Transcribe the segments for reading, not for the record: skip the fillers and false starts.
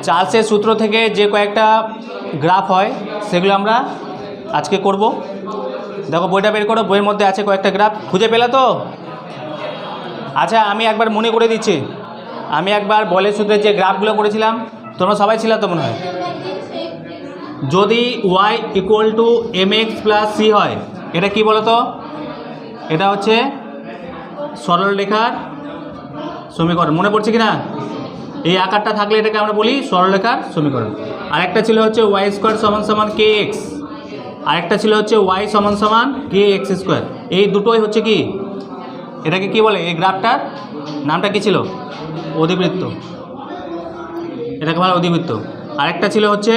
চার্লসের সূত্র থেকে যে কয়েকটা গ্রাফ হয় সেগুলো আমরা আজকে করব। দেখো বইটা বের করো, বইয়ের মধ্যে আছে কয়েকটা গ্রাফ, খুঁজে পেলে তো? আচ্ছা আমি একবার মনে করে দিচ্ছি, আমি একবার বলের সূত্রে যে গ্রাফগুলো করেছিলাম তোমরা সবাই ছিল তো মনে হয়। যদি y equal to mx plus c হয়, এটা কি বলো তো? এটা হচ্ছে সরল রেখার সমীকরণ। মনে পড়ছে কি না? এই আকারটা থাকলে এটাকে আমরা বলি সরলরেখার সমীকরণ। আরেকটা ছিল হচ্ছে y স্কোয়ার সমান সমান kx, আরেকটা ছিল হচ্ছে y সমান সমান kx স্কোয়ার। এই দুটোই হচ্ছে কি, এটাকে কি বলে? এই গ্রাফটার নামটা কি ছিল? অধিবৃত্ত। এটাকে বলা অধিবৃত্ত। আরেকটা ছিল হচ্ছে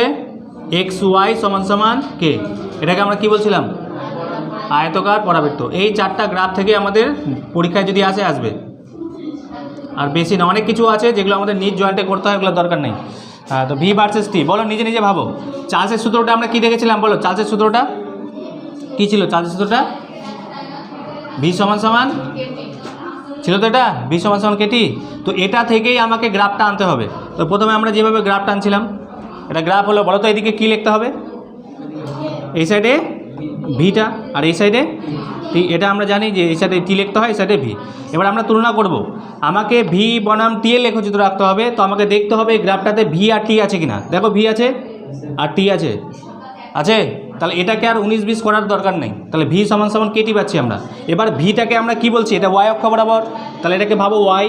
xy সমান সমান k, এটাকে আমরা কি বলছিলাম? আয়তকার পরাবৃত্ত। এই চারটা গ্রাফ থেকে আমাদের পরীক্ষায় যদি আসবে, আর বেশি না, অনেক কিছু আছে যেগুলো আমাদের নিজ জয়েন্টে করতে হয়, এগুলো দরকার নেই। তো ভি ভার্সেস টি, বলো নিজে নিজে ভাবো। চার্লসের সূত্রটা আমরা কি দেখেছিলাম বলো? চার্লসের সূত্রটা কি ছিল? চার্লসের সূত্রটা ভি সমান সমান ছিল তো, এটা ভি সমান সমান কেটি। তো এটা থেকেই আমাকে গ্রাফটা আনতে হবে। তো প্রথমে আমরা যেভাবে গ্রাফটা আনছিলাম, এটা গ্রাফ হলো, বলো তো এদিকে কী লিখতে হবে? এই সাইডে ভিটা আর এই সাইডে টি। এটা আমরা জানি যে এই সাইডে টি লিখতে হয়, এই সাইডে ভি। এবার আমরা তুলনা করব, আমাকে ভি বনাম টি এর লেখচিত্র রাখতে হবে। তো আমাকে দেখতে হবে গ্রাফটাতে ভি আর টি আছে কিনা। দেখো ভি আছে আর টি আছে, আছে। তাহলে এটাকে আর 19-20 করার দরকার নেই। তাহলে ভি সমান সমান কেটি পাচ্ছি আমরা। এবার ভিটাকে আমরা কি বলছি? এটা ওয়াই অক্ষ বরাবর, তাহলে এটাকে ভাবো ওয়াই।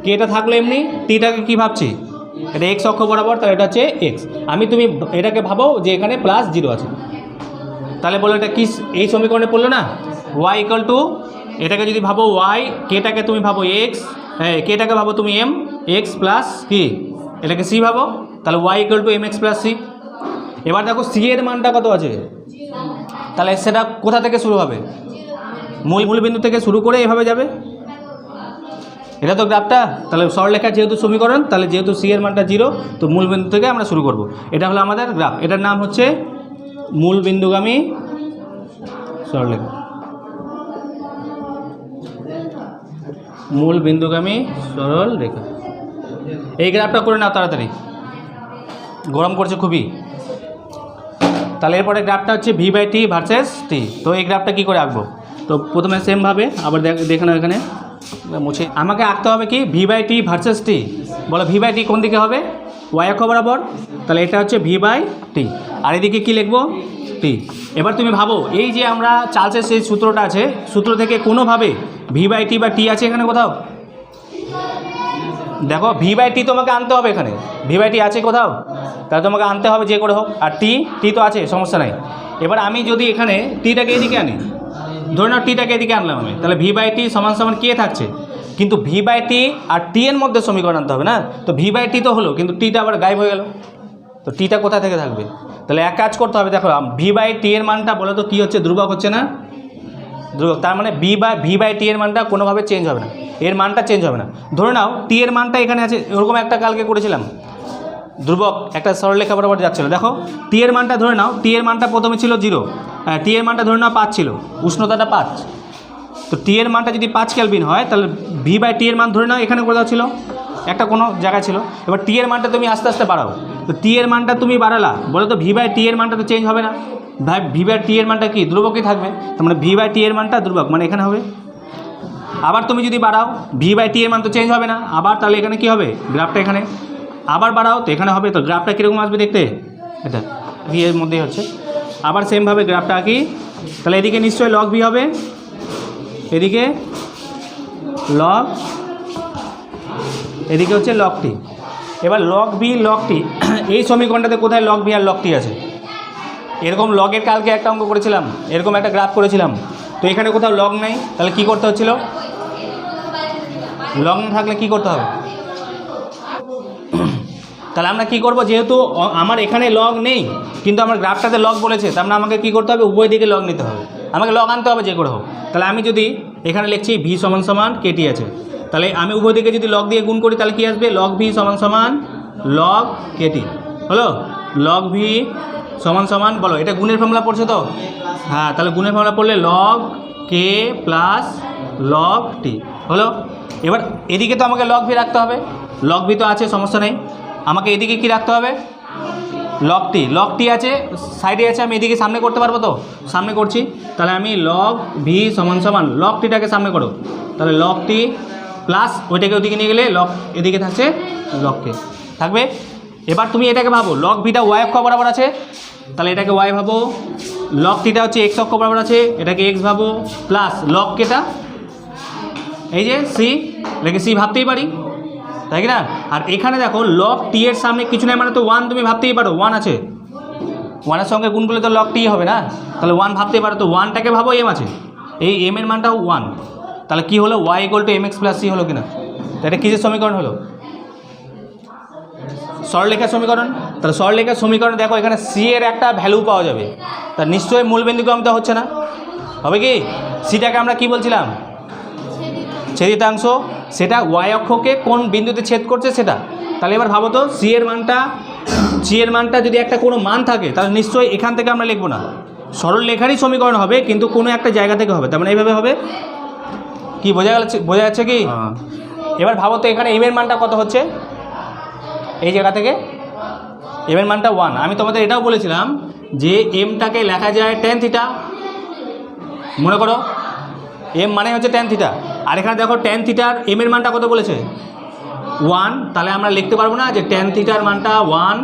কেটা থাকলো এমনি, টিটাকে কি ভাবছি? এটা এক্স অক্ষ বরাবর, তাহলে এটা হচ্ছে এক্স। তুমি এটাকে ভাবো যে এখানে +0 আছে, তাহলে বলো এটা কি এই সমীকরণে পড়লো না? ওয়াই ইকুয়াল টু, এটাকে যদি ভাবো ওয়াই, কেটাকে তুমি ভাবো এক্স, হ্যাঁ কেটাকে ভাবো তুমি এম, এক্স প্লাস কি এটাকে সি ভাবো, তাহলে y equal to m x plus c. এবার দেখো সি এর মানটা কত আছে, তাহলে সেটা কোথা থেকে শুরু হবে? মূল বিন্দু থেকে শুরু করে এভাবে যাবে। এটা তো গ্রাফটা, তাহলে সরলরেখার যেহেতু সমীকরণ, তাহলে যেহেতু সি এর মানটা 0, তো মূল বিন্দু থেকে আমরা শুরু করব। এটা হলো আমাদের গ্রাফ, এটার নাম হচ্ছে মূল বিন্দুগামী সরলরেখা। মূল বিন্দুগামী সরল রেখা। এই গ্রাফটা করে নাও তাড়াতাড়ি, গরম করছে খুবই। তাহলে এরপরে গ্রাফটা হচ্ছে v by t versus t. তো এই গ্রাফটা কী করে আঁকবো? তো প্রথমে সেমভাবে আবার দেখে নাও, এখানে মুছে আমাকে আঁকতে হবে কি v by t versus t. বলো ভি বাই টি কোন দিকে হবে? ওয়াই অক্ষ বরাবর, তাহলে এটা হচ্ছে ভি বাই টি। আর এদিকে কী লিখবো? টি। এবার তুমি ভাবো, এই যে আমরা চার্লসের সেই সূত্রটা আছে, সূত্র থেকে কোনোভাবে ভি বাই টি বা টি আছে এখানে কোথাও? দেখো ভি বাই টি তোমাকে আনতে হবে, এখানে ভি বাই টি আছে কোথাও? তাহলে তোমাকে আনতে হবে যে করে হোক। আর টি তো আছে, সমস্যা নাই। এবার আমি যদি এখানে টিটাকে এদিকে আনি, ধরে নাও টিটাকে এদিকে আনলাম আমি, তাহলে ভি বাই টি সমান সমান কে থাকছে? কিন্তু ভি বাই টি আর টি এর মধ্যে সমীকরণ আনতে হবে না। তো ভি বাই টি তো হলো, কিন্তু টিটা আবার গায়েব হয়ে গেল। তো টিটা কোথা থেকে থাকবে? তাহলে এক কাজ করতে হবে, দেখো ভি বাই টি এর মানটা বলো তো কী হচ্ছে? ধ্রুবক হচ্ছে না? ধ্রুবক। তার মানে ভি বাই টি এর মানটা কোনোভাবে চেঞ্জ হবে না, এর মানটা চেঞ্জ হবে না। ধরে নাও টি এর মানটা এখানে আছে, ওরকম একটা কালকে করেছিলাম, ধ্রুবক একটা সরলরেখা বরাবর যাচ্ছিল। দেখো টি এর মানটা ধরে নাও, টি এর মানটা প্রথমে ছিল 0, টি এর মানটা ধরে নাও 5 ছিল, উষ্ণতাটা 5। তো টি এর মানটা যদি 5 কেলভিন হয়, তাহলে ভি বাই টি এর মান ধরে নাও এখানে কোথাও ছিল, একটা কোনো জায়গায় ছিল। এবার টি এর মানটা তুমি আস্তে আস্তে বাড়াও, তো টি এর মানটা তুমি বাড়ালা, বলো তো ভি বাই টি এর মানটা তো চেঞ্জ হবে না। ভি বাই টি এর মানটা কি ধ্রুবকই থাকবে, তার মানে ভি বাই টি এর মানটা ধ্রুবক, মানে এখানে হবে। আবার তুমি যদি বাড়াও, ভি বাই টি এর মান তো চেঞ্জ হবে না, আবার তাহলে এখানে কি হবে? গ্রাফটা এখানে আবার বাড়াও, তো এখানে হবে। তো গ্রাফটা কীরকম আসবে দেখতে? এটা ভি এর মধ্যেই হচ্ছে। আবার সেমভাবে গ্রাফটা আঁকি, তাহলে এদিকে নিশ্চয়ই লগ ভি হবে, এদিকে লগ, এদিকে হচ্ছে লগ টি। এবার লগ ভি লগ টি, এই সমীকরণটাতে কোথায় লগ ভি আর লগ টি আছে? এরকম লগের কালকে একটা অঙ্ক করেছিলাম, এরকম একটা গ্রাফ করেছিলাম। তো এখানে কোথাও লগ নেই, তাহলে কি করতে হচ্ছিল? লগ না থাকলে কি করতে হবে? তাহলে আমরা কি করব, যেহেতু আমার এখানে লগ নেই কিন্তু আমার গ্রাফটাতে লগ বলেছে, তার মানে আমাকে কী করতে হবে? উভয় দিকে লগ নিতে হবে, আমাকে লগ আনতে হবে যে করে হোক। তাহলে আমি যদি এখানে লিখছি ভি সমান সমান কেটি আছে, তাহলে আমি উভয় দিকে যদি লগ দিয়ে গুণ করি, তাহলে কী আসবে? লগ ভি সমান সমান লগ কেটি হলো। লগ ভি সমান সমান, বলো এটা গুণের ফর্মুলা পড়ছে তো? হ্যাঁ, তাহলে গুণের ফর্মুলা পড়লে লগ কে প্লাস লগ টি হলো। এবার এদিকে তো আমাকে লগ ভি রাখতে হবে, লগ ভি তো আছে, সমস্যা নেই। আমাকে এদিকে কি রাখতে হবে? লগ টি আছে, সাইডে আছে, আমি এদিকে সামনে করতে পারবো তো? সামনে করছি, তাহলে আমি লগ ভি সমান সমান লগ টিটাকে সামনে করো, তাহলে লগ টি প্লাস ওইটাকে ওইদিকে নিয়ে গেলে লগ এদিকে থাকছে লগ কে থাকবে। এবার তুমি এটাকে ভাবো, লগ ভিটা ওয়াই অক্ষ বরাবর আছে, তাহলে এটাকে ওয়াই ভাবো, লগ টিটা হচ্ছে এক্স অক্ষ বরাবর আছে, এটাকে এক্স ভাবো, প্লাস লগ কেটা এই যে সি, এটাকে সি ভাবতেই পারি, তাই কি না? আর এখানে দেখো লগ টি এর সামনে কিছু নেই মানে তো ওয়ান তুমি ভাবতেই পারো, ওয়ান আছে, ওয়ানের সঙ্গে গুণ করলে তো লগ টি হবে না, তাহলে ওয়ান ভাবতেই পারো, তো ওয়ানটাকে ভাবো এম আছে, এই এম এর মানটাও ওয়ান, তাহলে কি হলো? Y equal to m x plus c হলো কিনা? তো এটা কিসের সমীকরণ হলো? সরলরেখার সমীকরণ। তাহলে সরলরেখার সমীকরণ দেখো এখানে সি এর একটা ভ্যালু পাওয়া যাবে, তার নিশ্চয়ই মূলবিন্দুগামিতা হচ্ছে না, হবে কি? সিটাকে আমরা কি বলছিলাম? ছেদিতাংশ, সেটা ওয়াই অক্ষকে কোন বিন্দুতে ছেদ করছে সেটা। তাহলে এবার ভাবো তো সি এর মানটা যদি একটা কোনো মান থাকে তাহলে নিশ্চয়ই এখান থেকে আমরা লিখবো না, সরল রেখারই সমীকরণ হবে কিন্তু কোনো একটা জায়গা থেকে হবে, তার মানে এইভাবে হবে। কি বোঝা যাচ্ছে কি? এবার ভাবো তো এখানে এম এর মানটা কত হচ্ছে, এই জায়গা থেকে এম এর মানটা ওয়ান। আমি তোমাদের এটাও বলেছিলাম যে এমটাকে লেখা যায় ট্যান থিটা, মনে করো এম মানে হচ্ছে ট্যান থিটা, আর এখানে দেখো ট্যান থিটার এম এর মানটা কত বলেছে? ওয়ান, তাহলে আমরা লিখতে পারবো না যে ট্যান থিটার মানটা ওয়ান,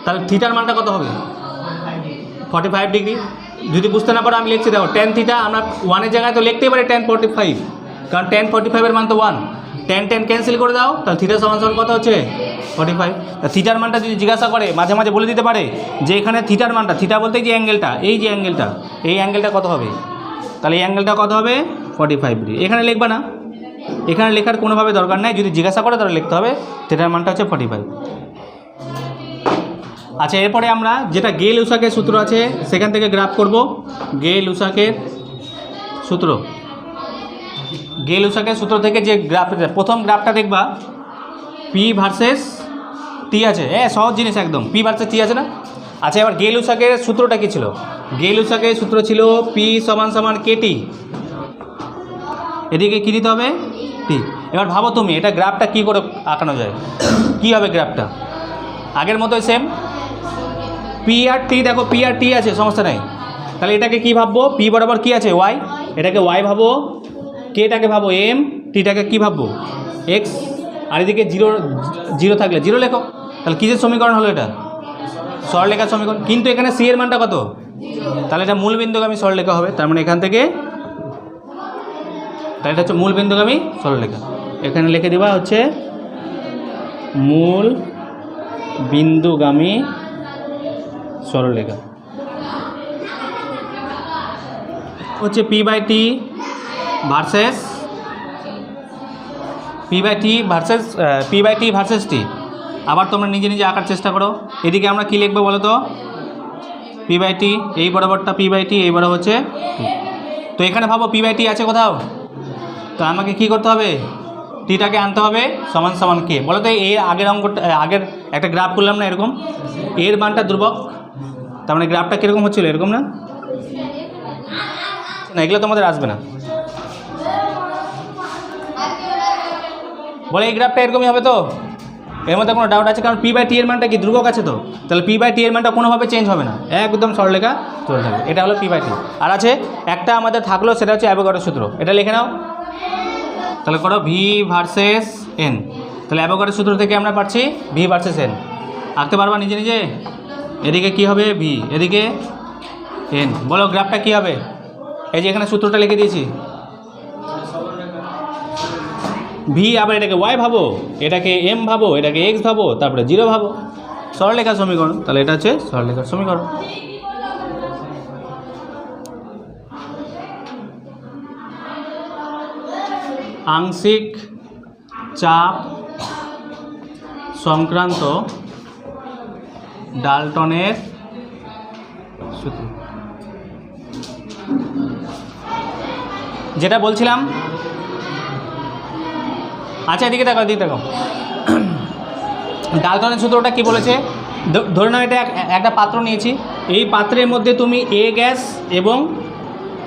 তাহলে থিটার মানটা কত হবে? 45 ডিগ্রি। যদি বুঝতে না পারো আমি লিখছি, দেখো ট্যান থিটা আমরা ওয়ানের জায়গায় তো লিখতেই পারি ট্যান 45, কারণ ট্যান 45 এর মান তো ওয়ান, ট্যান ক্যান্সেল করে দাও, তাহলে থিটা সমান সমান কত হচ্ছে? 45। তা থিটার মানটা যদি জিজ্ঞাসা করে মাঝে মাঝে বলে দিতে পারে যে এখানে থিটার মানটা, থিটা বলতে যে অ্যাঙ্গেলটা, এই যে অ্যাঙ্গেলটা, এই অ্যাঙ্গেলটা কত হবে? তাহলে এই অ্যাঙ্গেলটা কত হবে? 45 ডিগ্রি। এখানে লিখবা না, এখানে লেখার কোনোভাবে দরকার নেই, যদি জিজ্ঞাসা করে তাহলে লিখতে হবে থিটার মানটা হচ্ছে 45। আচ্ছা, এরপরে আমরা যেটা গে-লুসাকের সূত্র আছে সেখান থেকে গ্রাফ করব। গে-লুসাকের সূত্র থেকে যে গ্রাফটা, প্রথম গ্রাফটা দেখবা পি ভার্সেস টি আছে, সহজ জিনিস একদম, পি ভার্সেস টি আছে না? আচ্ছা, এবার গে-লুসাকের সূত্রটা কী ছিল? গে-লুসাকের সূত্র ছিল পি সমান সমান কেটি, এদিকে কী দিতে হবে? টি। এবার ভাবো তুমি এটা গ্রাফটা কী করে আঁকানো যায়, কী হবে গ্রাফটা? আগের মতোই সেম, পি আর টি, দেখো পি আর টি আছে, সমস্যা নেই। তাহলে এটাকে কি ভাববো? পি বরাবর কি আছে? ওয়াই, এটাকে ওয়াই ভাবো, কেটাকে ভাবো এম, টিটাকে কি ভাববো? এক্স, আর এদিকে জিরো থাকলে জিরো লেখো। তাহলে কিসের সমীকরণ হলো এটা? সরলরেখার সমীকরণ। কিন্তু এখানে সি এর মানটা কত? তাহলে এটা মূলবিন্দুগামী সরলরেখা হবে, তার মানে এখান থেকে, তাহলে এটা হচ্ছে মূলবিন্দুগামী সরলরেখা। এখানে লিখে দিবা হচ্ছে মূল বিন্দুগামী সরলরেখা হচ্ছে p by t versus t. আবার তোমরা নিজে নিজে আঁকার চেষ্টা করো। এদিকে আমরা কি লিখবো বলো তো? পি বাই টি, এই বরাবরটা পি বাই টি, এই বরাবর হচ্ছে টি। তো এখানে ভাবো পি বাই টি আছে কোথাও, তো আমাকে কি করতে হবে? টিটাকে আনতে হবে সমান সমান কে। বলো তো এই আগের অঙ্কটা, আগের একটা গ্রাফ করলাম না এরকম, এর মানটা ধ্রুবক, তার মানে গ্রাফটা কীরকম হচ্ছিল? এরকম না? না, এগুলো তোমাদের আসবে না। বলে এই গ্রাফটা এরকমই হবে তো? এর মধ্যে কোনো ডাউট আছে? কারণ পি বাই টি এর মানটা কি ধ্রুবক আছে তো, তাহলে পি বাই টি এর মানটা কোনোভাবে চেঞ্জ হবে না, একদম সরলরেখা চলে থাকবে। এটা হলো পি বাই টি। আর আছে একটা আমাদের থাকলো, সেটা হচ্ছে অ্যাভোগাড্রোর সূত্র, এটা লিখে নাও। তাহলে করো ভি ভার্সেস এন, তাহলে অ্যাভোগাড্রোর সূত্র থেকে আমরা পাচ্ছি ভি ভার্সেস এন। আঁকতে পারবা নিজে নিজে? এদিকে কি হবে? ভি, এদিকে এন। বলো গ্রাফটা কি হবে? এই যে এখানে সূত্রটা লিখে দিয়েছি, ভি, আবার এটাকে ওয়াই ভাবো, এটাকে এম ভাবো, এটাকে এক্স ভাবো, তারপরে জিরো ভাবো, সরলরেখার সমীকরণ। তাহলে এটা হচ্ছে সরলরেখার সমীকরণ। আংশিক চাপ সংক্রান্ত ডাল্টনের সূত্র, যেটা বলছিলাম। আচ্ছা, এদিকে দেখো, ডাল্টনের সূত্রটা কি বলেছে? ধরে নাও এটা একটা পাত্র নিয়েছি, এই পাত্রের মধ্যে তুমি এ গ্যাস এবং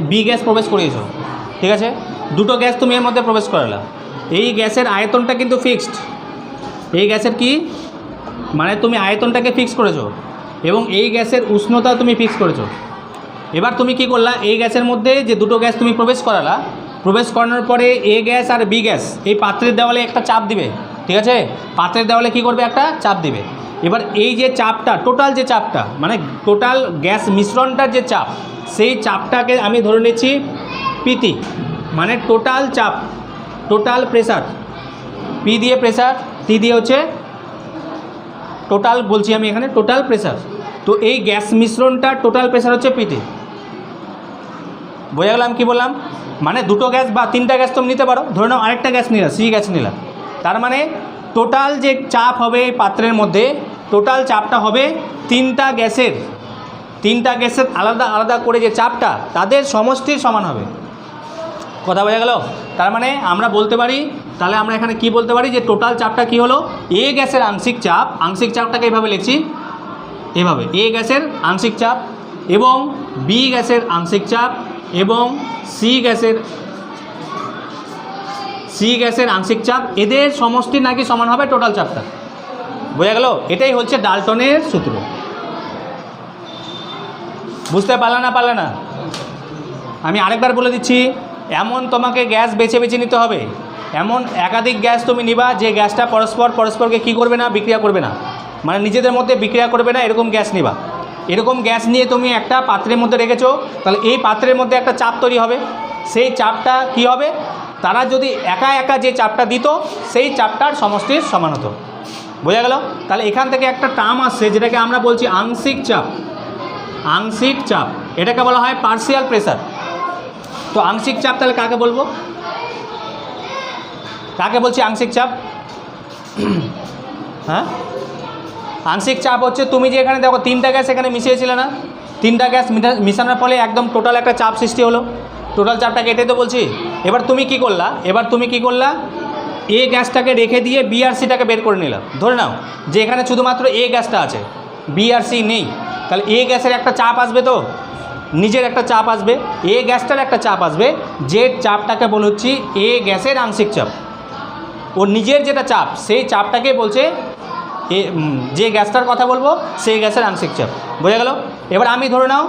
বি গ্যাস প্রবেশ করিয়েছো, ঠিক আছে? দুটো গ্যাস তুমি এর মধ্যে প্রবেশ করালা, এই গ্যাসের আয়তনটা কিন্তু ফিক্সড, এই গ্যাসের কি মানে তুমি আয়তনটাকে ফিক্স করেছো এবং এই গ্যাসের উষ্ণতা তুমি ফিক্স করেছো। এবার তুমি কি করলা, এই গ্যাসের মধ্যে যে দুটো গ্যাস তুমি প্রবেশ করালা, প্রবেশ করানোর পরে এ গ্যাস আর বি গ্যাস এই পাত্রের দেওয়ালে একটা চাপ দিবে, ঠিক আছে, পাত্রের দেওয়ালে কি করবে, একটা চাপ দিবে। এবার এই যে চাপটা, টোটাল যে চাপটা মানে টোটাল গ্যাস মিশ্রণটার যে চাপ, সেই চাপটাকে আমি ধরে নিচ্ছি পিতি, মানে টোটাল চাপ, টোটাল প্রেসার। পি দিয়ে প্রেসার, টি দিয়ে হচ্ছে টোটাল, বলছি আমি এখানে টোটাল প্রেসার। তো এই গ্যাস মিশ্রণটার টোটাল প্রেসার হচ্ছে পিটি। বোঝা গেলাম কি বললাম, মানে দুটো গ্যাস বা তিনটা গ্যাস তুমি নিতে পারো, ধরে নাও আরেকটা গ্যাস নিলাম, সি গ্যাস নিলাম, তার মানে টোটাল যে চাপ হবে এই পাত্রের মধ্যে, টোটাল চাপটা হবে তিনটা গ্যাসের আলাদা আলাদা করে যে চাপটা তাদের সমষ্টির সমান হবে। কথা বোঝা গেল? তার মানে আমরা বলতে পারি, তাহলে আমরা এখানে কি বলতে পারি যে টোটাল চাপটা কি হলো, এ গ্যাসের আংশিক চাপ, আংশিক চাপটাকে এইভাবে লিখছি, এভাবে এ গ্যাসের আংশিক চাপ এবং বি গ্যাসের আংশিক চাপ এবং সি গ্যাসের আংশিক চাপ, এদের সমষ্টি নাকি সমান হবে টোটাল চাপটা। বোঝা গেল? এটাই হচ্ছে ডাল্টনের সূত্র। বুঝতে পারলে না? আমি আরেকবার বলে দিচ্ছি, এমন তোমাকে গ্যাস বেছে বেছে নিতে হবে, এমন একাধিক গ্যাস তুমি নিবা যে গ্যাসটা পরস্পরকে কী করবে না, বিক্রিয়া করবে না, মানে নিজেদের মধ্যে বিক্রিয়া করবে না, এরকম গ্যাস নিবা। এরকম গ্যাস নিয়ে তুমি একটা পাত্রের মধ্যে রেখেছো, তাহলে এই পাত্রের মধ্যে একটা চাপ তৈরি হবে, সেই চাপটা কি হবে, তারা যদি একা একা যে চাপটা দিত সেই চাপটার সমষ্টির সমান হতো। বোঝা গেল? তাহলে এখান থেকে একটা টার্ম আসছে যেটাকে আমরা বলছি আংশিক চাপ। আংশিক চাপ এটাকে বলা হয় পার্সিয়াল প্রেসার। তো আংশিক চাপ তাহলে কাকে বলবো, কাকে বলছি আংশিক চাপ? হ্যাঁ, আংশিক চাপ হচ্ছে তুমি যে এখানে দেখো তিনটা গ্যাস এখানে মিশিয়েছিলে না, তিনটা গ্যাস মিশানোর ফলে একদম টোটাল একটা চাপ সৃষ্টি হলো, টোটাল চাপটাকে এটাই তো বলছি। এবার তুমি কি করলা, এ গ্যাসটাকে রেখে দিয়ে বি আর সিটাকে বের করে নিলাম। ধরে নাও যে এখানে শুধুমাত্র এ গ্যাসটা আছে, বি আর সি নেই, তাহলে এ গ্যাসের একটা চাপ আসবে, তো নিজের একটা চাপ আসবে, এ গ্যাসটার একটা চাপ আসবে, যে চাপটাকে বলছি এ গ্যাসের আংশিক চাপ। ওর নিজের যেটা চাপ সেই চাপটাকে বলছে যে গ্যাসটার কথা বলবো সেই গ্যাসের আংশিক চাপ। বোঝা গেল? এবার আমি ধরে নাও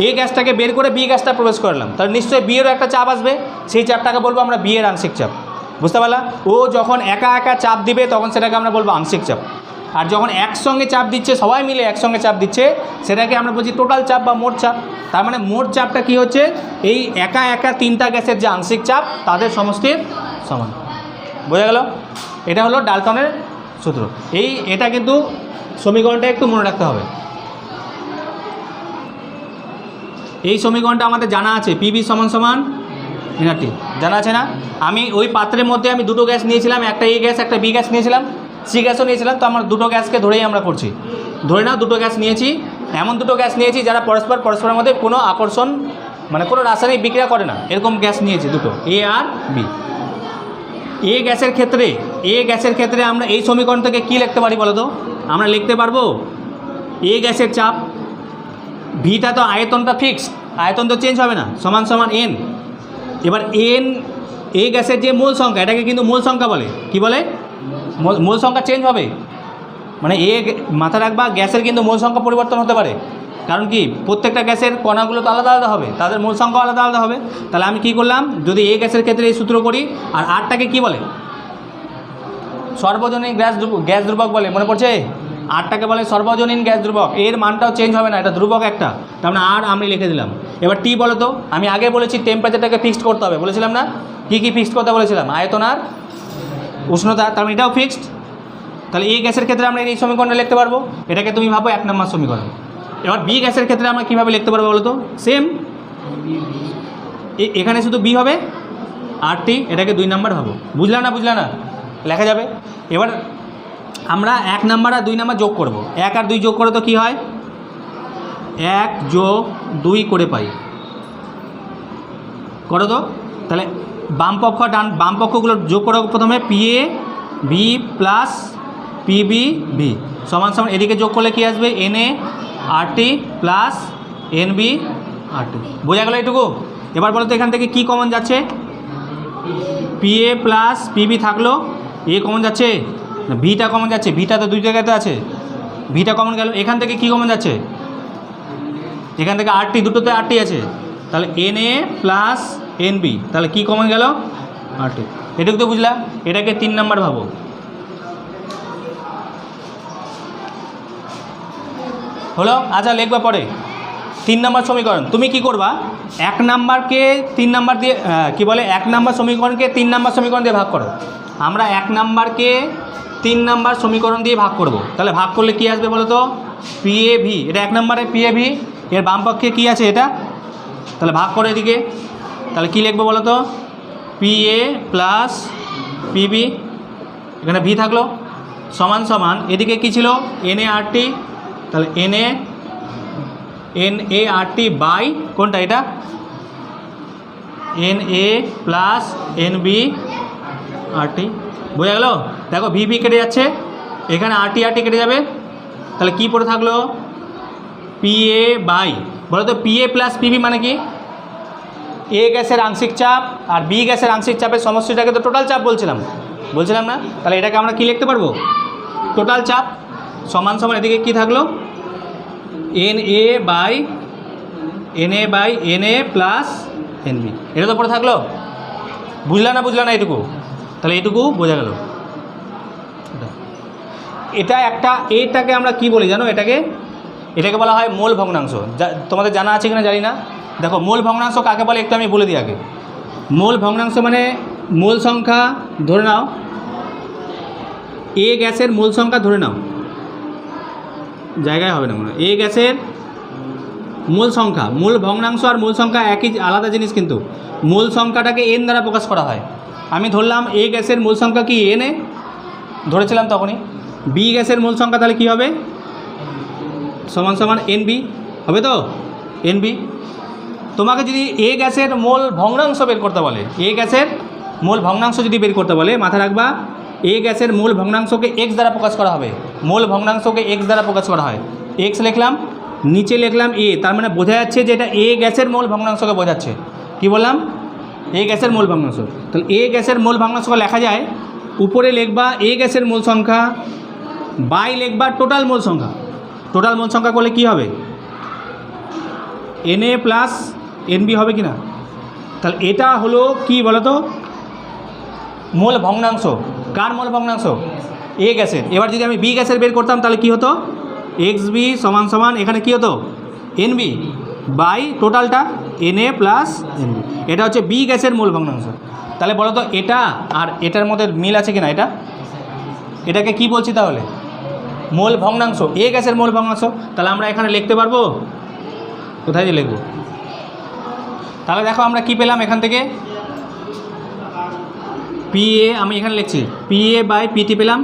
এ গ্যাসটাকে বের করে বি গ্যাসটা প্রবেশ করলাম, তাহলে নিশ্চয়ই বি এরও একটা চাপ আসবে, সেই চাপটাকে বলবো আমরা বি এর আংশিক চাপ। বুঝতে পারলা? ও যখন একা একা চাপ দিবে তখন সেটাকে আমরা বলবো আংশিক চাপ, আর যখন একসঙ্গে চাপ দিচ্ছে, সবাই মিলে একসঙ্গে চাপ দিচ্ছে, সেটাকে আমরা বলছি টোটাল চাপ বা মোট চাপ। তার মানে মোট চাপটা কি হচ্ছে, এই একা একা তিনটা গ্যাসের যে আংশিক চাপ তাদের সমষ্টির সমান। বোঝা গেল? এটা হলো ডাল্টনের সূত্র। এটা কিন্তু সমীকরণটা একটু মনে রাখতে হবে। এই সমীকরণটা আমাদের জানা আছে, পিভি সমান সমান এনআরটি, জানা আছে না? আমি ওই পাত্রের মধ্যে আমি দুটো গ্যাস নিয়েছিলাম, একটা এ গ্যাস একটা বি গ্যাস নিয়েছিলাম, সি গ্যাসও নিয়েছিলাম, তো আমরা দুটো গ্যাসকে ধরেই আমরা করছি। ধরে নাও দুটো গ্যাস নিয়েছি, এমন দুটো গ্যাস নিয়েছি যারা পরস্পরের মধ্যে কোনো আকর্ষণ মানে কোনো রাসায়নিক বিক্রিয়া করে না, এরকম গ্যাস নিয়েছি দুটো, এ আর বি। এ গ্যাসের ক্ষেত্রে আমরা এই সমীকরণ থেকে কী লিখতে পারি বলো তো? আমরা লিখতে পারবো এ গ্যাসের চাপ, ভিটা তো আয়তনটা ফিক্সড, আয়তন তো চেঞ্জ হবে না, সমান সমান এন। এবার এন এ গ্যাসের যে মূল সংখ্যা, এটাকে কিন্তু মূল সংখ্যা বলে, কি বলে? মূল সংখ্যা চেঞ্জ হবে, মানে মাথা রাখবা গ্যাসের কিন্তু মূল সংখ্যা পরিবর্তন হতে পারে, কারণ কি প্রত্যেকটা গ্যাসের কণাগুলো তো আলাদা আলাদা হবে, তাদের মূল সংখ্যা আলাদা আলাদা হবে। তাহলে আমি কি করলাম, যদি এ গ্যাসের ক্ষেত্রে এই সূত্র করি, আর আরটাকে কি বলে, সর্বজনীন গ্যাস ধ্রুবক বলে, মনে পড়ছে? আরটাকে বলে সর্বজনীন গ্যাস ধ্রুবক, এর মানটাও চেঞ্জ হবে না, এটা ধ্রুবক একটা, তার মানে আর আমি লিখে দিলাম। এবার টি বলো তো, আমি আগে বলেছি টেম্পারেচারটাকে ফিক্সড করতে হবে, বলেছিলাম না? কী ফিক্সড করতে বলেছিলাম? আয়তন আর উষ্ণতা, তার মানে এটাও ফিক্সড। তাহলে এই গ্যাসের ক্ষেত্রে আমরা এই সমীকরণটা লিখতে পারবো, এটাকে তুমি ভাবো 1 নম্বর সমীকরণ। এবার বি গ্যাসের ক্ষেত্রে আমরা কীভাবে লিখতে পারবো বলো তো? সেম, এখানে শুধু বি হবে আর টি, এটাকে 2 নম্বর ভাবো। বুঝলা না? লেখা যাবে। এবার আমরা 1 নম্বর আর 2 নম্বর যোগ করব, 1 আর 2 যোগ করে তো কী হয়, 1 যোগ 2 করে পাই, করো তো। তাহলে বাম পক্ষগুলো যোগ করো, প্রথমে PA V plus PB V সমান সমান, এদিকে যোগ করলে কী আসবে, NA RT plus NB RT. বোঝা গেল এইটুকু? এবার বলো তো এখান থেকে কী কমন যাচ্ছে, পিএ প্লাস পিবি থাকলো, এ কমন যাচ্ছে না, ভিটা কমন যাচ্ছে, ভিটা তো দুই জায়গাতে আছে, ভিটা কমন গেল। এখান থেকে কি কমন যাচ্ছে, এখান থেকে আরটি, দুটোতে আরটি আছে, তাহলে N A plus N B, তাহলে কী কমন গেল, আরটি। এটুকু তো বুঝলা, এটাকে 3 নাম্বার ভাবো। হলো, আচ্ছা লিখবা পরে 3 নাম্বার সমীকরণ। তুমি কি করবা, 1 নাম্বারকে 3 নাম্বার দিয়ে কি বলে 1 নাম্বার সমীকরণকে 3 নাম্বার সমীকরণ দিয়ে ভাগ করো। আমরা 1 নাম্বারকে 3 নাম্বার সমীকরণ দিয়ে ভাগ করব। তাহলে ভাগ করলে কি আসবে বলো তো, পিএ ভি, এটা 1 নাম্বারে পিএ ভি, এর বাম পক্ষে কী আছে এটা, তাহলে ভাগ করে এদিকে, তাহলে কী লিখবো বলো তো, পিএ প্লাস পিবি, এখানে ভি থাকলো, সমান সমান এদিকে কী ছিল, এন এ আর টি, তাহলে N A R T by কোনটা, এটা N A plus N B আর টি, বোঝা গেল। দেখো ভি ভি কেটে যাচ্ছে, এখানে আর টি কেটে যাবে, তাহলে কি পড়ে থাকলো, পিএ বাই, বলো তো পিএ প্লাস পিবি মানে কি, এ গ্যাসের আংশিক চাপ আর বি গ্যাসের আংশিক চাপের সমষ্টিটাকে তো টোটাল চাপ বলছিলাম না, তাহলে এটাকে আমরা কি লিখতে পারবো, টোটাল চাপ, সমান সমান এদিকে কি থাকলো, N A by N A plus N B, এটা তো পড়ে থাকলো। বুঝলা না এটুকু, তাহলে এটুকু বোঝা গেল। এটা একটা, এটাকে আমরা কি বলি জানো, এটাকে বলা হয় মোল ভগ্নাংশ। তোমাদের জানা আছে কিনা জানি না। দেখো মোল ভগ্নাংশ কাকে বলে একটু আমি বলে দিই আগে। মোল ভগ্নাংশ মানে মোল সংখ্যা, ধরে নাও এ গ্যাসের মোল সংখ্যা, ধরে নাও জায়গায় হবে না মনে হয়, এ গ্যাসের মোল সংখ্যা, মোল ভগ্নাংশ আর মোল সংখ্যা একই, আলাদা জিনিস, কিন্তু মোল সংখ্যাটাকে এন দ্বারা প্রকাশ করা হয়। আমি ধরলাম এ গ্যাসের মোল সংখ্যা কি এন এ ধরেছিলাম তখনই, বি গ্যাসের মোল সংখ্যা তাহলে কি হবে, সমান সমান এন বি হবে তো, এন বি। তোমাকে যদি এ গ্যাসের মোল ভগ্নাংশ বের করতে বলে, এ গ্যাসের মোল ভগ্নাংশ যদি বের করতে বলে, মাথায় রাখবা এ গ্যাসের মোল ভগ্নাংশকে এক্স দ্বারা প্রকাশ করা হবে, মোল ভগ্নাংশকে এক্স দ্বারা প্রকাশ করা হয়। এক্স লিখলাম, নিচে লিখলাম এ, তার মানে বোঝা যাচ্ছে যে এটা এ গ্যাসের মোল ভগ্নাংশকে বোঝাচ্ছে। কি বললাম, এ গ্যাসের মোল ভগ্নাংশ। তাহলে এ গ্যাসের মোল ভগ্নাংশকে লেখা যায়, উপরে লিখবা এ গ্যাসের মোল সংখ্যা, বাই লিখবা টোটাল মোল সংখ্যা। টোটাল মোল সংখ্যা করলে কি হবে, N A plus N B হবে কি না। তাহলে এটা হলো কি বলো তো, মোল ভগ্নাংশ। কার মোল ভগ্নাংশ, এ গ্যাসের। এবার যদি আমি বি গ্যাসের বের করতাম তাহলে কি হতো, এক্স বি সমান সমান এখানে কি হতো, এন বি বাই টোটালটা N A plus N B, এটা হচ্ছে বি গ্যাসের মোল ভগ্নাংশ। তাহলে বলো তো এটা আর এটার মধ্যে মিল আছে কি না, এটাকে কি বলছি তাহলে, মোল ভগ্নাংশ, এ গ্যাসের মোল ভগ্নাংশ। তাহলে আমরা এখানে লিখতে পারবো, কোথায় যে লিখবো, তাহলে দেখো আমরা কি পেলাম এখান থেকে, পিএ, আমি এখানে লিখছি পিএ বাই পিটি পেলাম।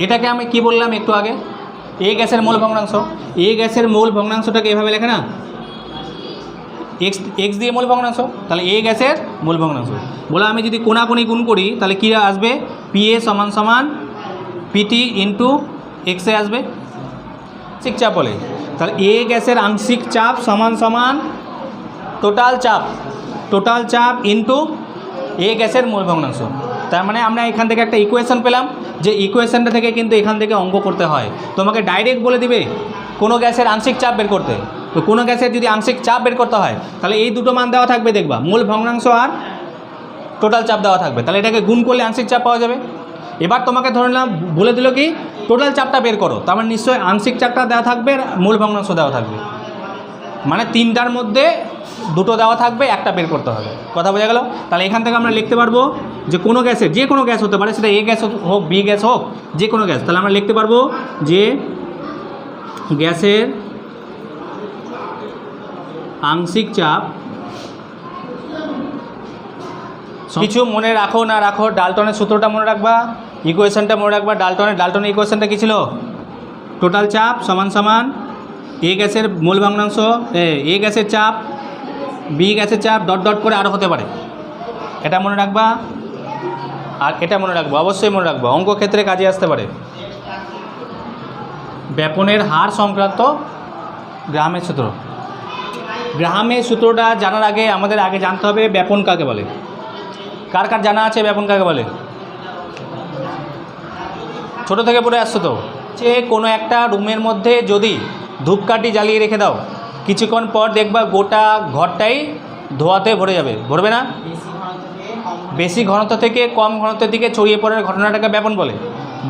এটাকে আমি কি বললাম একটু আগে, এ গ্যাসের মোল ভগ্নাংশ। এ গ্যাসের মোল ভগ্নাংশটাকে এভাবে লেখে না, এক্স দিয়ে মোল ভগ্নাংশ, তাহলে এ গ্যাসের মোল ভগ্নাংশ। বলে আমি যদি কোনাকুনি গুণ করি তাহলে কী আসবে, পিএ সমান সমান পিটি ইন্টু এক্সে আসবে, আংশিক চাপ বলে। তাহলে এ গ্যাসের আংশিক চাপ সমান সমান টোটাল চাপ ইন্টু এ গ্যাসের মোল ভগ্নাংশ। তার মানে আমরা এখান থেকে একটা ইকুয়েশন পেলাম, যে ইকুয়েশনটা থেকে কিন্তু এখান থেকে অঙ্ক করতে হয়। তোমাকে ডাইরেক্ট বলে দিবে কোনো গ্যাসের আংশিক চাপ বের করতে, তো কোনো গ্যাসের যদি আংশিক চাপ বের করতে হয় তাহলে এই দুটো মান দেওয়া থাকবে, দেখবা মোল ভগ্নাংশ আর টোটাল চাপ দেওয়া থাকবে, তাহলে এটাকে গুণ করলে আংশিক চাপ পাওয়া যাবে। এবার তোমাকে ধরে নাও বলে দিল কি টোটাল চাপটা বের করো, তার মানে নিশ্চয়ই আংশিক চাপটা দেওয়া থাকবে, মূল ভগ্নাংশ দেওয়া থাকবে, মানে তিনটার মধ্যে দুটো দেওয়া থাকবে, একটা বের করতে হবে। কথা বোঝা গেল? তাহলে এখান থেকে আমরা লিখতে পারবো যে কোনো গ্যাসের, যে কোনো গ্যাস হতে পারে, সেটা এ গ্যাস হোক বি গ্যাস হোক, যে কোনো গ্যাস, তাহলে আমরা লিখতে পারবো যে গ্যাসের আংশিক চাপ, কিছু মনে রাখো না রাখো, ডাল্টনের সূত্রটা মনে রাখবা, ইকুয়েশনটা মনে রাখবা। ডাল্টনের ইকুয়েশনটা কী ছিল? টোটাল চাপ সমান সমান এ গ্যাসের মোল ভগ্নাংশ, এ গ্যাসের চাপ বি গ্যাসের চাপ ডট ডট করে আরও হতে পারে, এটা মনে রাখবা। আর এটা মনে রাখবো, অবশ্যই মনে রাখবো, অঙ্ক ক্ষেত্রে কাজে আসতে পারে। ব্যাপনের হার সংক্রান্ত গ্রামের সূত্র। গ্রামের সূত্রটা জানার আগে আমাদের আগে জানতে হবে ব্যাপন কাকে বলে। কার কার জানা আছে ব্যাপন কাকে বলে? ছোটো থেকে পড়ে আসছো তো। যে কোনো একটা রুমের মধ্যে যদি ধূপকাঠি জ্বালিয়ে রেখে দাও, কিছুক্ষণ পর দেখবা গোটা ঘরটাই ধোঁয়াতে ভরে যাবে, ভরবে না? বেশি ঘনত্ব থেকে কম ঘনত্বের দিকে ছড়িয়ে পড়ার ঘটনাটাকে ব্যাপন বলে।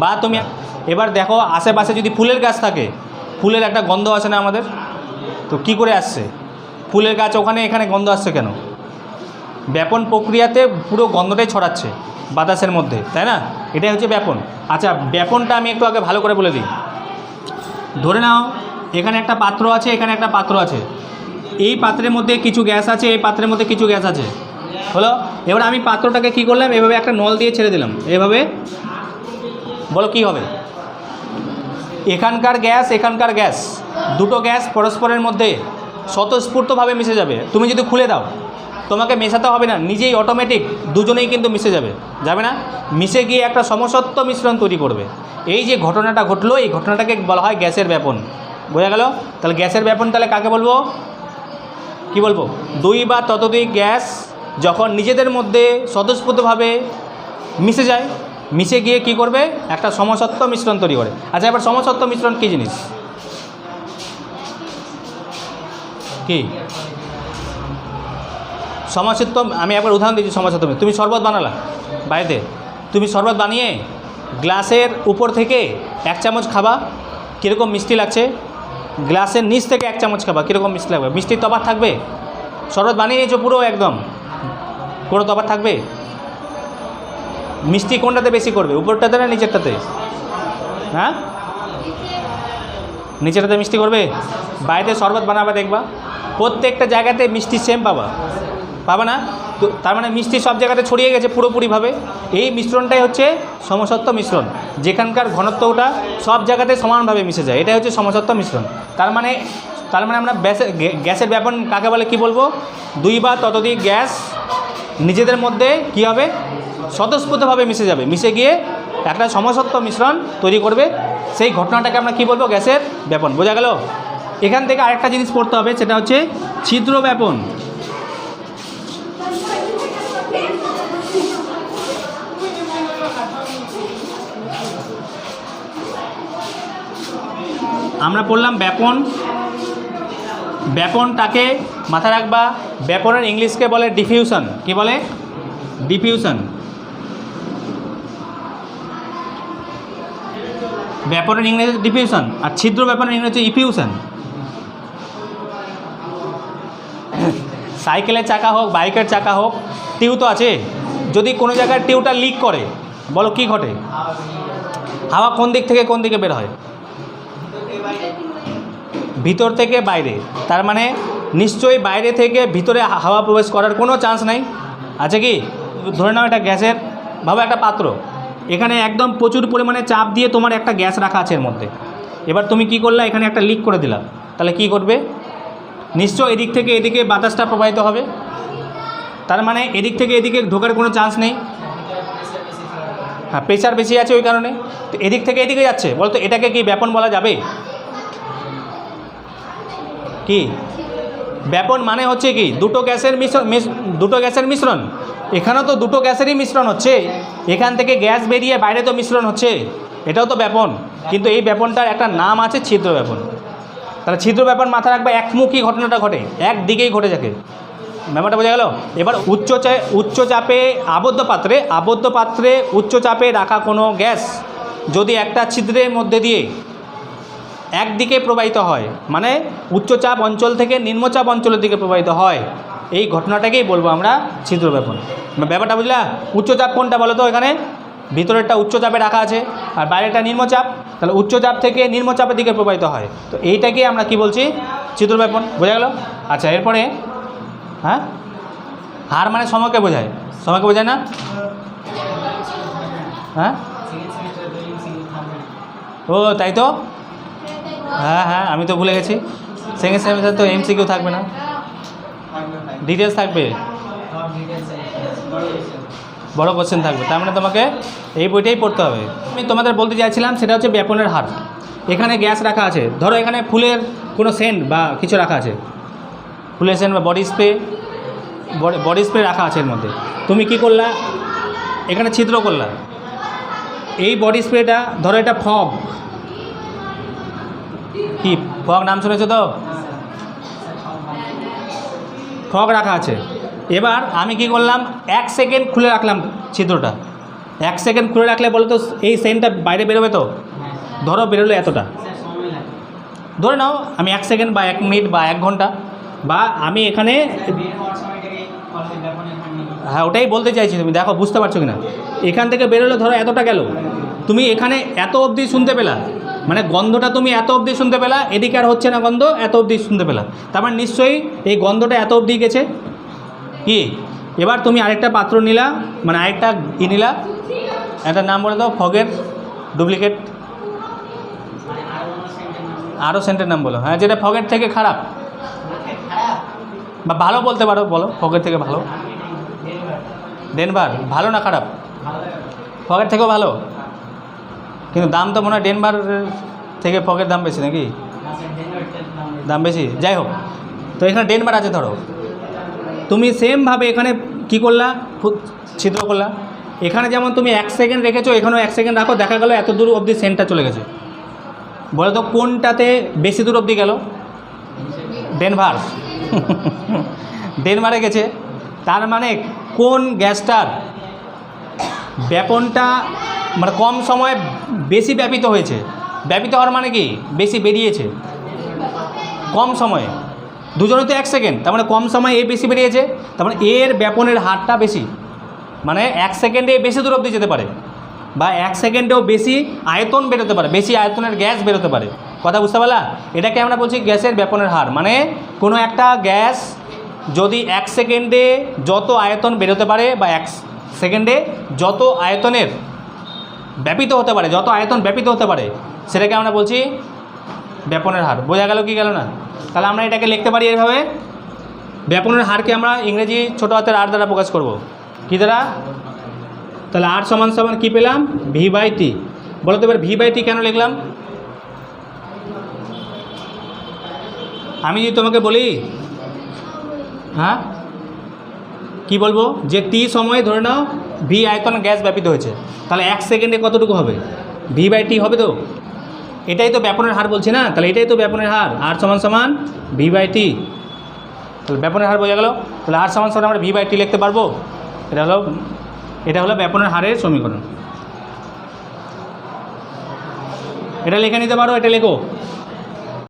বা তুমি এবার দেখো আশেপাশে যদি ফুলের গাছ থাকে, ফুলের একটা গন্ধ আসে না আমাদের, তো কি করে আসছে? ফুলের গাছ ওখানে, এখানে গন্ধ আসছে কেন? ব্যাপন প্রক্রিয়াতে পুরো গন্ধটাই ছড়াচ্ছে বাতাসের মধ্যে, তাই না? এটাই হচ্ছে ব্যাপন। আচ্ছা, ব্যাপনটা আমি একটু আগে ভালো করে বলে দিই। ধরে নাও এখানে একটা পাত্র আছে, এখানে একটা পাত্র আছে, এই পাত্রের মধ্যে কিছু গ্যাস আছে, এই পাত্রের মধ্যে কিছু গ্যাস আছে, হলো। এবার আমি পাত্রটাকে কি করলাম, এভাবে একটা নল দিয়ে ছেড়ে দিলাম, এভাবে, বলো কি হবে? এখানকার গ্যাস, দুটো গ্যাস পরস্পরের মধ্যে স্বতঃস্ফূর্তভাবে মিশে যাবে। তুমি যদি খুলে দাও, তোমাকে মেশাতে হবে না, নিজেই অটোমেটিক দুজনেই কিন্তু মিশে যাবে, যাবে না? মিশে গিয়ে একটা সমসত্ব মিশ্রণ তৈরি করবে। এই যে ঘটনাটা ঘটলো, এই ঘটনাটাকে বলা হয় গ্যাসের ব্যাপন। বোঝা গেল? তাহলে গ্যাসের ব্যাপন তাহলে কাকে বলবো? কি বলবো? দুই বা ততোধিক গ্যাস যখন নিজেদের মধ্যে স্বতঃস্ফূর্তভাবে মিশে যায়, মিশে গিয়ে কি করবে? একটা সমসত্ব মিশ্রণ তৈরি করে। আচ্ছা, এবার সমসত্ব মিশ্রণ কী জিনিস? কি সমসত্ব? আমি একবার উদাহরণ দিচ্ছি। সমসত্ব, তুমি শরবত বানালা বাড়িতে, তুমি শরবত বানিয়ে গ্লাসের উপর থেকে 1 চামচ খাবা, কীরকম মিষ্টি লাগছে? গ্লাসের নিচ থেকে 1 চামচ খাবা, কীরকম মিষ্টি লাগবে? মিষ্টির তফাৎ থাকবে? শরবত বানিয়ে নিয়েছো পুরো একদম, কোনো তফাৎ থাকবে? মিষ্টি কোনটাতে বেশি করবে, উপরটাতে না নিচেরটাতে? হ্যাঁ, নিচেরটাতে মিষ্টি করবে। বাড়িতে শরবত বানাবা, দেখবা প্রত্যেকটা জায়গাতে মিষ্টি সেম পাবা না? তো তার মানে মিষ্টি সব জায়গাতে ছড়িয়ে গেছে পুরোপুরিভাবে। এই মিশ্রণটাই হচ্ছে সমসত্ব মিশ্রণ, যেখানকার ঘনত্বটা সব জায়গাতে সমানভাবে মিশে যায়, এটাই হচ্ছে সমসত্ব মিশ্রণ। তার মানে আমরা গ্যাসের ব্যাপন কাকে বলে কি বলবো? দুই বা ততোধিক গ্যাস নিজেদের মধ্যে কি হবে? স্বতঃস্ফূর্তভাবে মিশে যাবে, মিশে গিয়ে একটা সমসত্ব মিশ্রণ তৈরি করবে। সেই ঘটনাটাকে আমরা কি বলবো? গ্যাসের ব্যাপন। বোঝা গেল? এখান থেকে আরেকটা জিনিস পড়তে হবে, সেটা হচ্ছে ছিদ্র ব্যাপন। আমরা পড়লাম ব্যাপন, ব্যাপনটাকে মাথায় রাখবা। ব্যাপনের ইংলিশকে বলে ডিফিউশন। কি বলে? ডিফিউশন। ব্যাপনের ইংরেজি ডিফিউশন, আর ছিদ্র ব্যাপনের ইংরেজি ইফিউশন। সাইকেলের চাকা হোক, বাইকের চাকা হোক, টিউ তো আছে। যদি কোনো জায়গায় টিউটা লিক করে, বলো কি ঘটে? হাওয়া কোন দিক থেকে কোন দিকে বের হয়? ভিতর থেকে বাইরে। তার মানে নিশ্চয়ই বাইরে থেকে ভিতরে হাওয়া প্রবেশ করার কোনো চান্স নাই, আছে কি? ধরে নাও এটা গ্যাসের, ভাবো একটা পাত্র, এখানে একদম প্রচুর পরিমাণে চাপ দিয়ে তোমার একটা গ্যাস রাখা আছে এর মধ্যে। এবার তুমি কি করলা? এখানে একটা লিক করে দিলা, তাহলে কি করবে? নিশ্চয় এদিক থেকে এদিকে বাতাসটা প্রবাহিত হবে। তার মানে এদিক থেকে এদিকে ঢোকার কোনো চান্স নেই। হ্যাঁ, প্রেশার বেশি আছে ওই কারণে। তো এদিক থেকে এদিকে যাচ্ছে, বলতো এটাকে কি ব্যাপন বলা যাবে? কি ব্যাপন মানে হচ্ছে কি? দুটো গ্যাসের মিশ্রণ। এখানেও তো দুটো গ্যাসেরই মিশ্রণ হচ্ছে, এখান থেকে গ্যাস বেরিয়ে বাইরে তো মিশ্রণ হচ্ছে, এটাও তো ব্যাপন। কিন্তু এই ব্যাপনটার একটা নাম আছে ছিদ্র ব্যাপন। তাহলে ছিদ্র ব্যাপন মাথা রাখবে, একমুখী ঘটনাটা ঘটে, একদিকেই ঘটে থাকে। ব্যাপারটা বোঝা গেল? এবার উচ্চ চাপে আবদ্ধ পাত্রে উচ্চ চাপে রাখা কোনো গ্যাস যদি একটা ছিদ্রের মধ্যে দিয়ে একদিকে প্রবাহিত হয়, মানে উচ্চচাপ অঞ্চল থেকে নিম্নচাপ অঞ্চলের দিকে প্রবাহিত হয়, এই ঘটনাটাকেই বলবো আমরা ছিদ্র ব্যাপন। ব্যাপারটা বুঝলা? উচ্চচাপ কোনটা বলো তো? এখানে ভিতরেরটা উচ্চচাপে রাখা আছে আর বাইরেটা নিম্নচাপ, তাহলে উচ্চচাপ থেকে নিম্নচাপের দিকে প্রবাহিত হয়, তো এইটাকেই আমরা কি বলছি? ছিদ্র ব্যাপন। বোঝা গেল? আচ্ছা, এরপরে হ্যাঁ, হার মানে সময়কে বোঝায়, সময়কে বোঝায় না? হ্যাঁ, ও তাই তো, হ্যাঁ, আমি তো ভুলে গেছি। সেকেন্ড সেমিস্টার তো এমসিকিউ থাকবে না, ডিটেলস থাকবে, বড় কোশ্চেন থাকবে। তার মানে তোমাকে এই বইটাই পড়তে হবে। আমি তোমাদের বলতে চাইছিলাম সেটা হচ্ছে ব্যাপনের হার। এখানে গ্যাস রাখা আছে, ধরো এখানে ফুলের কোনো সেন্ট বা কিছু রাখা আছে, ফুলের সেন্ট বা বডি স্প্রে রাখা আছে এর মধ্যে। তুমি কি করলা, এখানে ছিদ্র করলা। এই বডি স্প্রেটা ধরো এটা ফগ, কি ফগ নাম শুনেছো তো, ফগ রাখা আছে। এবার আমি কি করলাম, 1 সেকেন্ড খুলে রাখলাম ছিদ্রটা। 1 সেকেন্ড খুলে রাখলে বলো তো এই সেন্টটা বাইরে বেরোবে তো? ধরো বেরোলো এতটা, ধরে নাও আমি 1 সেকেন্ড বা 1 মিনিট বা 1 ঘন্টা, বা আমি এখানে, হ্যাঁ ওটাই বলতে চাইছি, তুমি দেখো বুঝতে পারছো কিনা। এখান থেকে বেরোলো ধরো এতটা গেল, তুমি এখানে এত অবধি শুনতে পেলা, মানে গন্ধটা তুমি এত অবধি শুনতে পেলা, এদিকে আর হচ্ছে না গন্ধ, এত অবধি শুনতে পেলা, তার মানে নিশ্চয়ই এই গন্ধটা এত অবধি গেছে কি। এবার তুমি আরেকটা পাত্র নিলা, মানে আরেকটা নিলা, একটা নাম বলে দাও, ফগের ডুপ্লিকেট, আরও সেন্টের নাম বলো। হ্যাঁ যেটা ফগের থেকে খারাপ বা ভালো বলতে পারো, বলো ফগের থেকে ভালো। ডেনভার ভালো না খারাপ? ফগের থেকেও ভালো, কিন্তু দাম তো মনে হয় ডেনভার থেকে ফগের দাম বেশি নাকি? দাম বেশি, যাই হোক। তো এখানে ডেনভার আছে ধরো, তুমি সেমভাবে এখানে কি করলা, ছিদ্র করলা। এখানে যেমন তুমি 1 সেকেন্ড রেখেছো, এখানেও 1 সেকেন্ড রাখো, দেখা গেলো এত দূর অবধি সেন্টটা চলে গেছে। বলো তো কোনটাতে বেশি দূর অবধি গেল? ডেনভার। ডেনভারে গেছে, তার মানে কোন গ্যাসটার ব্যাপনটা মানে কম সময়ে বেশি ব্যাপিত হয়েছে। ব্যাপিত হওয়ার মানে কি, বেশি বেরিয়েছে কম সময়ে। দুজনে তো 1 সেকেন্ড, তার মানে কম সময়ে এ বেশি বেরিয়েছে, তার মানে এর ব্যাপনের হারটা বেশি, মানে 1 সেকেন্ডে বেশি দূর অবধি যেতে পারে, বা 1 সেকেন্ডেও বেশি আয়তন বেরোতে পারে, বেশি আয়তনের গ্যাস বেরোতে পারে। কথা বুঝতে পারলা? এটাকে আমরা বলছি গ্যাসের ব্যাপনের হার। মানে কোনো একটা গ্যাস যদি 1 সেকেন্ডে যত আয়তন বেরোতে পারে, বা 1 সেকেন্ডে যত আয়তনের ব্যাপিত হতে পারে, যত আয়তন ব্যাপিত হতে পারে, সেটাকে আমরা বলছি ব্যাপনের হার। বোঝা গেল কি গেল না? তাহলে আমরা এটাকে লিখতে পারি এইভাবে, ব্যাপনের হারকে আমরা ইংরেজি ছোটো হাতের আর দ্বারা প্রকাশ করব। কী দ্বারা? তাহলে আর সমান সমান কী পেলাম, V/T। বলো তো এবার V/T কেন লিখলাম? আমি যদি তোমাকে বলি, হ্যাঁ কি বলবো, যে T সময়ে ধরে নাও V আয়তন গ্যাস ব্যাপিত হয়েছে, তাহলে 1 সেকেন্ডে কতটুকু হবে? V/T হবে তো? এটাই তো ব্যাপনের হার বলছি না, তাহলে এটাই তো ব্যাপনের হার, আর সমান সমান V/T। তাহলে ব্যাপনের হার বোঝা গেল। তাহলে আর সমান সমান আমরা V/T লিখতে পারবো। এটা হলো ব্যাপনের হারের সমীকরণ। এটা লিখে নিতে পারো, এটা লেখো।